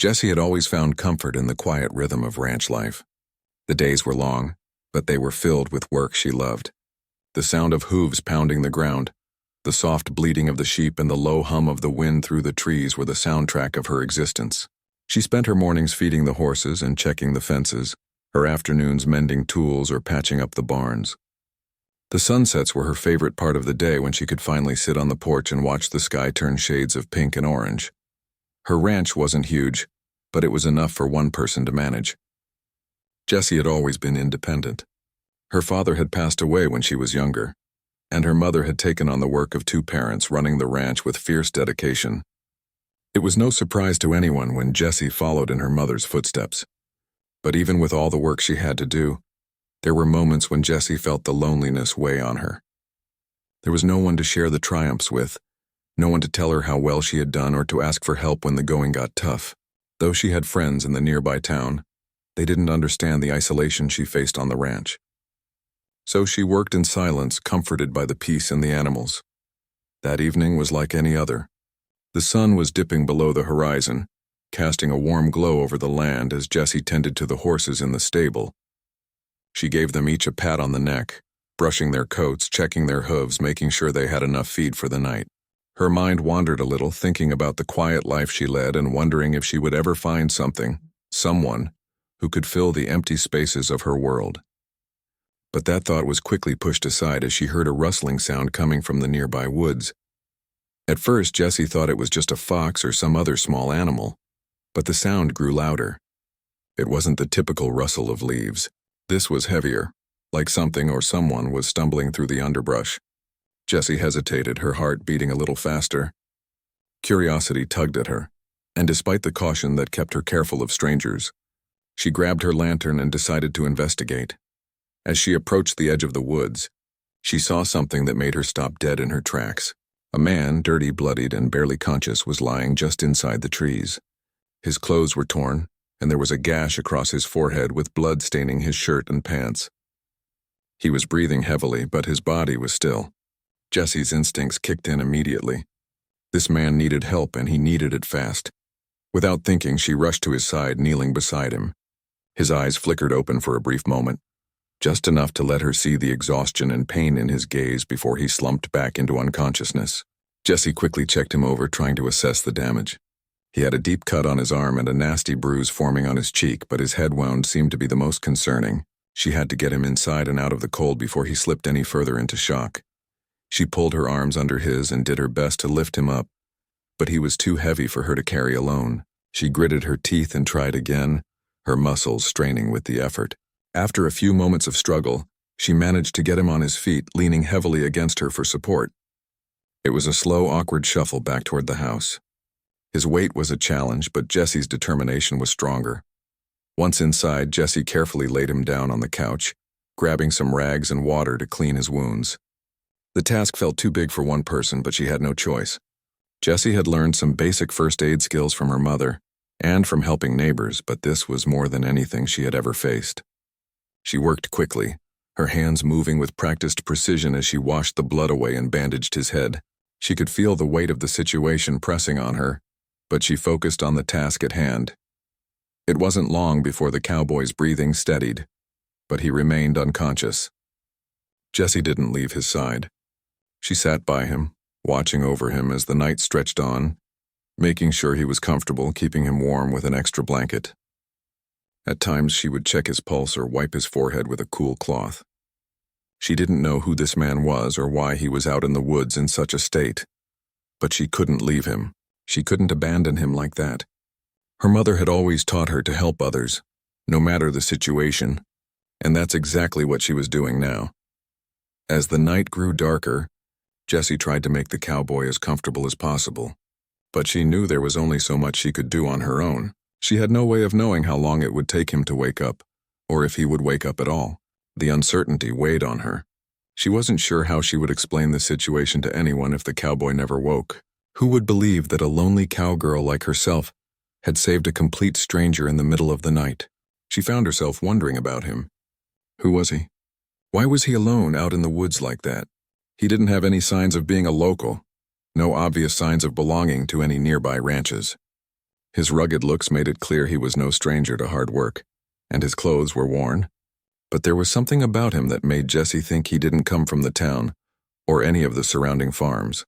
Jessie had always found comfort in the quiet rhythm of ranch life. The days were long, but they were filled with work she loved. The sound of hooves pounding the ground, the soft bleating of the sheep, and the low hum of the wind through the trees were the soundtrack of her existence. She spent her mornings feeding the horses and checking the fences, her afternoons mending tools or patching up the barns. The sunsets were her favorite part of the day, when she could finally sit on the porch and watch the sky turn shades of pink and orange. Her ranch wasn't huge, but it was enough for one person to manage. Jessie had always been independent. Her father had passed away when she was younger, and her mother had taken on the work of two parents, running the ranch with fierce dedication. It was no surprise to anyone when Jessie followed in her mother's footsteps. But even with all the work she had to do, there were moments when Jessie felt the loneliness weigh on her. There was no one to share the triumphs with, no one to tell her how well she had done or to ask for help when the going got tough. Though she had friends in the nearby town, they didn't understand the isolation she faced on the ranch. So she worked in silence, comforted by the peace and the animals. That evening was like any other. The sun was dipping below the horizon, casting a warm glow over the land as Jessie tended to the horses in the stable. She gave them each a pat on the neck, brushing their coats, checking their hooves, making sure they had enough feed for the night. Her mind wandered a little, thinking about the quiet life she led and wondering if she would ever find someone, who could fill the empty spaces of her world. But that thought was quickly pushed aside as she heard a rustling sound coming from the nearby woods. At first, Jessie thought it was just a fox or some other small animal, but the sound grew louder. It wasn't the typical rustle of leaves. This was heavier, like something or someone was stumbling through the underbrush. Jessie hesitated, her heart beating a little faster. Curiosity tugged at her, and despite the caution that kept her careful of strangers, she grabbed her lantern and decided to investigate. As she approached the edge of the woods, she saw something that made her stop dead in her tracks. A man, dirty, bloodied, and barely conscious, was lying just inside the trees. His clothes were torn, and there was a gash across his forehead with blood staining his shirt and pants. He was breathing heavily, but his body was still. Jessie's instincts kicked in immediately. This man needed help, and he needed it fast. Without thinking, she rushed to his side, kneeling beside him. His eyes flickered open for a brief moment, just enough to let her see the exhaustion and pain in his gaze before he slumped back into unconsciousness. Jessie quickly checked him over, trying to assess the damage. He had a deep cut on his arm and a nasty bruise forming on his cheek, but his head wound seemed to be the most concerning. She had to get him inside and out of the cold before he slipped any further into shock. She pulled her arms under his and did her best to lift him up, but he was too heavy for her to carry alone. She gritted her teeth and tried again, her muscles straining with the effort. After a few moments of struggle, she managed to get him on his feet, leaning heavily against her for support. It was a slow, awkward shuffle back toward the house. His weight was a challenge, but Jessie's determination was stronger. Once inside, Jessie carefully laid him down on the couch, grabbing some rags and water to clean his wounds. The task felt too big for one person, but she had no choice. Jessie had learned some basic first aid skills from her mother and from helping neighbors, but this was more than anything she had ever faced. She worked quickly, her hands moving with practiced precision as she washed the blood away and bandaged his head. She could feel the weight of the situation pressing on her, but she focused on the task at hand. It wasn't long before the cowboy's breathing steadied, but he remained unconscious. Jessie didn't leave his side. She sat by him, watching over him as the night stretched on, making sure he was comfortable, keeping him warm with an extra blanket. At times, she would check his pulse or wipe his forehead with a cool cloth. She didn't know who this man was or why he was out in the woods in such a state, but she couldn't leave him. She couldn't abandon him like that. Her mother had always taught her to help others, no matter the situation, and that's exactly what she was doing now. As the night grew darker, Jessie tried to make the cowboy as comfortable as possible, but she knew there was only so much she could do on her own. She had no way of knowing how long it would take him to wake up, or if he would wake up at all. The uncertainty weighed on her. She wasn't sure how she would explain the situation to anyone if the cowboy never woke. Who would believe that a lonely cowgirl like herself had saved a complete stranger in the middle of the night? She found herself wondering about him. Who was he? Why was he alone out in the woods like that? He didn't have any signs of being a local, no obvious signs of belonging to any nearby ranches. His rugged looks made it clear he was no stranger to hard work, and his clothes were worn. But there was something about him that made Jessie think he didn't come from the town or any of the surrounding farms.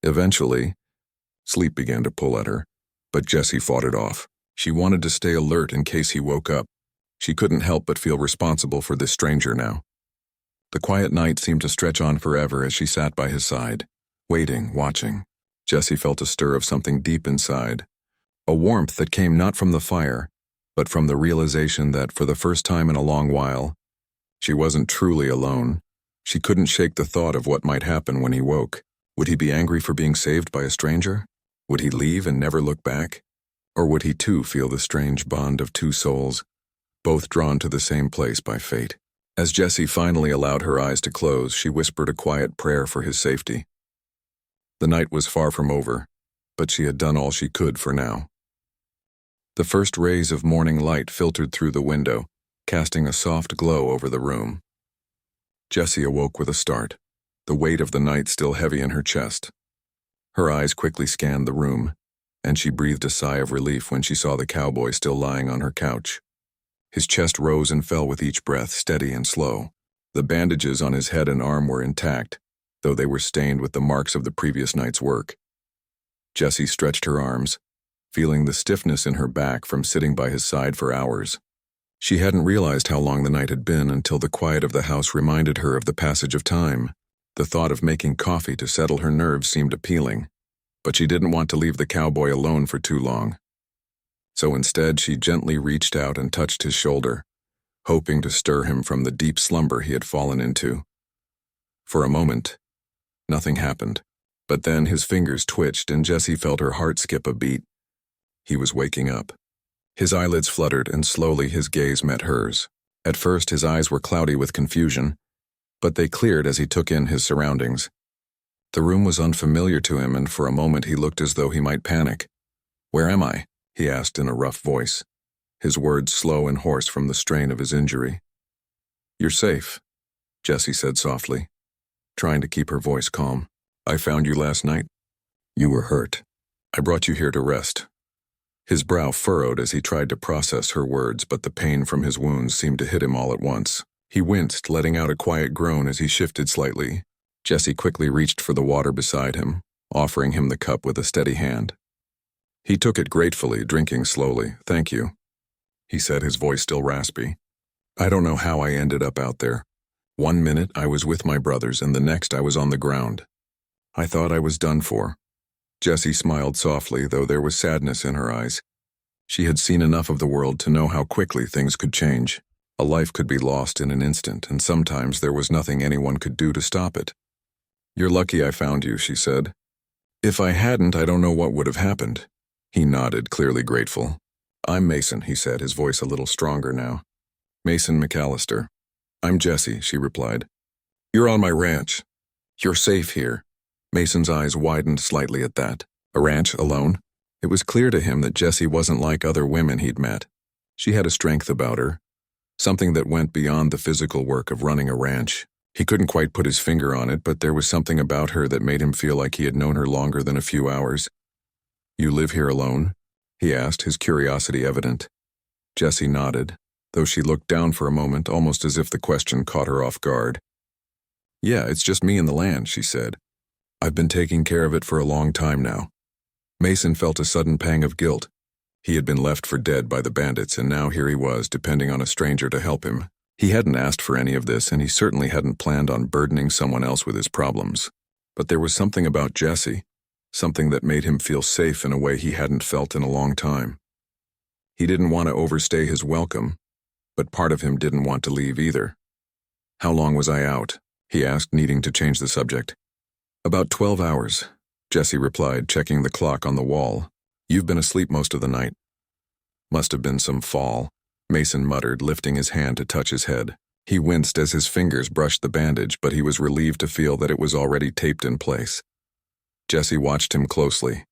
Eventually, sleep began to pull at her, but Jessie fought it off. She wanted to stay alert in case he woke up. She couldn't help but feel responsible for this stranger now. The quiet night seemed to stretch on forever as she sat by his side, waiting, watching. Jessie felt a stir of something deep inside, a warmth that came not from the fire, but from the realization that for the first time in a long while, she wasn't truly alone. She couldn't shake the thought of what might happen when he woke. Would he be angry for being saved by a stranger? Would he leave and never look back? Or would he too feel the strange bond of two souls, both drawn to the same place by fate? As Jessie finally allowed her eyes to close, she whispered a quiet prayer for his safety. The night was far from over, but she had done all she could for now. The first rays of morning light filtered through the window, casting a soft glow over the room. Jessie awoke with a start, the weight of the night still heavy in her chest. Her eyes quickly scanned the room, and she breathed a sigh of relief when she saw the cowboy still lying on her couch. His chest rose and fell with each breath, steady and slow. The bandages on his head and arm were intact, though they were stained with the marks of the previous night's work. Jessie stretched her arms, feeling the stiffness in her back from sitting by his side for hours. She hadn't realized how long the night had been until the quiet of the house reminded her of the passage of time. The thought of making coffee to settle her nerves seemed appealing, but she didn't want to leave the cowboy alone for too long. So instead, she gently reached out and touched his shoulder, hoping to stir him from the deep slumber he had fallen into. For a moment, nothing happened, but then his fingers twitched and Jessie felt her heart skip a beat. He was waking up. His eyelids fluttered and slowly his gaze met hers. At first, his eyes were cloudy with confusion, but they cleared as he took in his surroundings. The room was unfamiliar to him, and for a moment he looked as though he might panic. "Where am I?" he asked in a rough voice, his words slow and hoarse from the strain of his injury. "You're safe," Jessie said softly, trying to keep her voice calm. "I found you last night. You were hurt. I brought you here to rest." His brow furrowed as he tried to process her words, but the pain from his wounds seemed to hit him all at once. He winced, letting out a quiet groan as he shifted slightly. Jessie quickly reached for the water beside him, offering him the cup with a steady hand. He took it gratefully, drinking slowly. "Thank you," he said, his voice still raspy. "I don't know how I ended up out there. One minute I was with my brothers and the next I was on the ground. I thought I was done for." Jessie smiled softly, though there was sadness in her eyes. She had seen enough of the world to know how quickly things could change. A life could be lost in an instant, and sometimes there was nothing anyone could do to stop it. "You're lucky I found you," she said. "If I hadn't, I don't know what would have happened." He nodded, clearly grateful. "I'm Mason," he said, his voice a little stronger now. "Mason McAllister." "I'm Jessie," she replied. "You're on my ranch. You're safe here." Mason's eyes widened slightly at that. A ranch, alone? It was clear to him that Jessie wasn't like other women he'd met. She had a strength about her, something that went beyond the physical work of running a ranch. He couldn't quite put his finger on it, but there was something about her that made him feel like he had known her longer than a few hours. "You live here alone?" he asked, his curiosity evident. Jessie nodded, though she looked down for a moment, almost as if the question caught her off guard. "Yeah, it's just me and the land," she said. "I've been taking care of it for a long time now." Mason felt a sudden pang of guilt. He had been left for dead by the bandits, and now here he was, depending on a stranger to help him. He hadn't asked for any of this, and he certainly hadn't planned on burdening someone else with his problems. But there was something about Jessie, something that made him feel safe in a way he hadn't felt in a long time. He didn't want to overstay his welcome, but part of him didn't want to leave either. "How long was I out?" he asked, needing to change the subject. "About 12 hours, Jessie replied, checking the clock on the wall. "You've been asleep most of the night." "Must have been some fall," Mason muttered, lifting his hand to touch his head. He winced as his fingers brushed the bandage, but he was relieved to feel that it was already taped in place. Jessie watched him closely,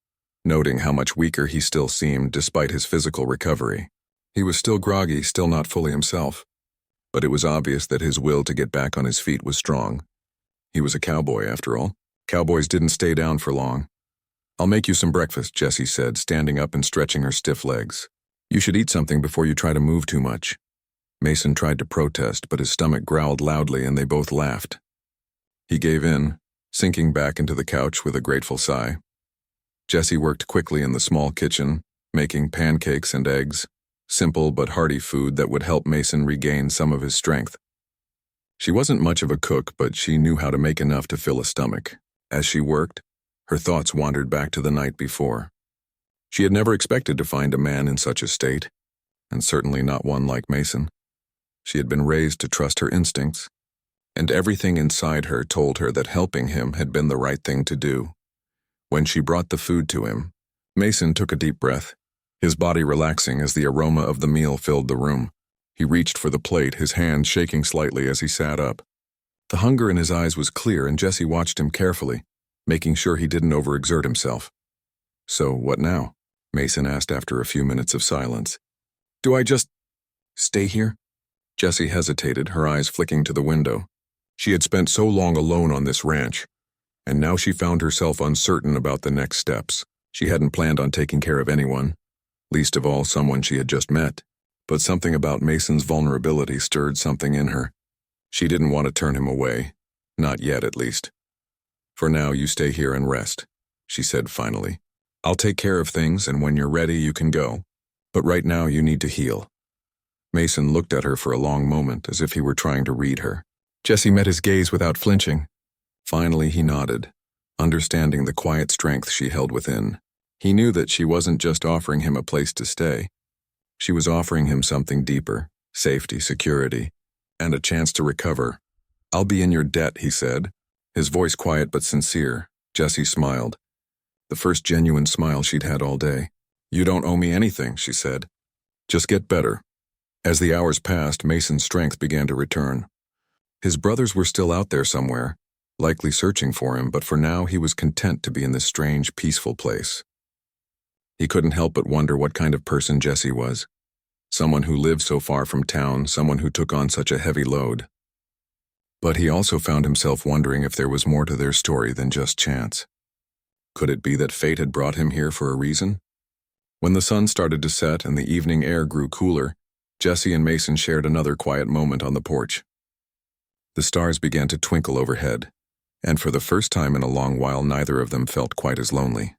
noting how much weaker he still seemed despite his physical recovery. He was still groggy, still not fully himself, but it was obvious that his will to get back on his feet was strong. He was a cowboy, after all. Cowboys didn't stay down for long. I'll make you some breakfast, Jessie said, standing up and stretching her stiff legs. You should eat something before you try to move too much. Mason tried to protest, but his stomach growled loudly and they both laughed. He gave in, sinking back into the couch with a grateful sigh. Jessie worked quickly in the small kitchen, making pancakes and eggs, simple but hearty food that would help Mason regain some of his strength. She wasn't much of a cook, but she knew how to make enough to fill a stomach. As she worked, her thoughts wandered back to the night before. She had never expected to find a man in such a state, and certainly not one like Mason. She had been raised to trust her instincts, and everything inside her told her that helping him had been the right thing to do. When she brought the food to him, Mason took a deep breath, his body relaxing as the aroma of the meal filled the room. He reached for the plate, his hand shaking slightly as he sat up. The hunger in his eyes was clear, and Jessie watched him carefully, making sure he didn't overexert himself. "So, what now?" Mason asked after a few minutes of silence. "Do I just stay here?" Jessie hesitated, her eyes flicking to the window. She had spent so long alone on this ranch, and now she found herself uncertain about the next steps. She hadn't planned on taking care of anyone, least of all someone she had just met. But something about Mason's vulnerability stirred something in her. She didn't want to turn him away, not yet at least. "For now, you stay here and rest," she said finally. "I'll take care of things, and when you're ready, you can go. But right now, you need to heal." Mason looked at her for a long moment, as if he were trying to read her. Jessie met his gaze without flinching. Finally, he nodded, understanding the quiet strength she held within. He knew that she wasn't just offering him a place to stay. She was offering him something deeper, safety, security, and a chance to recover. "I'll be in your debt," he said, his voice quiet but sincere. Jessie smiled, the first genuine smile she'd had all day. "You don't owe me anything," she said. "Just get better." As the hours passed, Mason's strength began to return. His brothers were still out there somewhere, likely searching for him, but for now he was content to be in this strange, peaceful place. He couldn't help but wonder what kind of person Jessie was. Someone who lived so far from town, someone who took on such a heavy load. But he also found himself wondering if there was more to their story than just chance. Could it be that fate had brought him here for a reason? When the sun started to set and the evening air grew cooler, Jessie and Mason shared another quiet moment on the porch. The stars began to twinkle overhead, and for the first time in a long while, neither of them felt quite as lonely.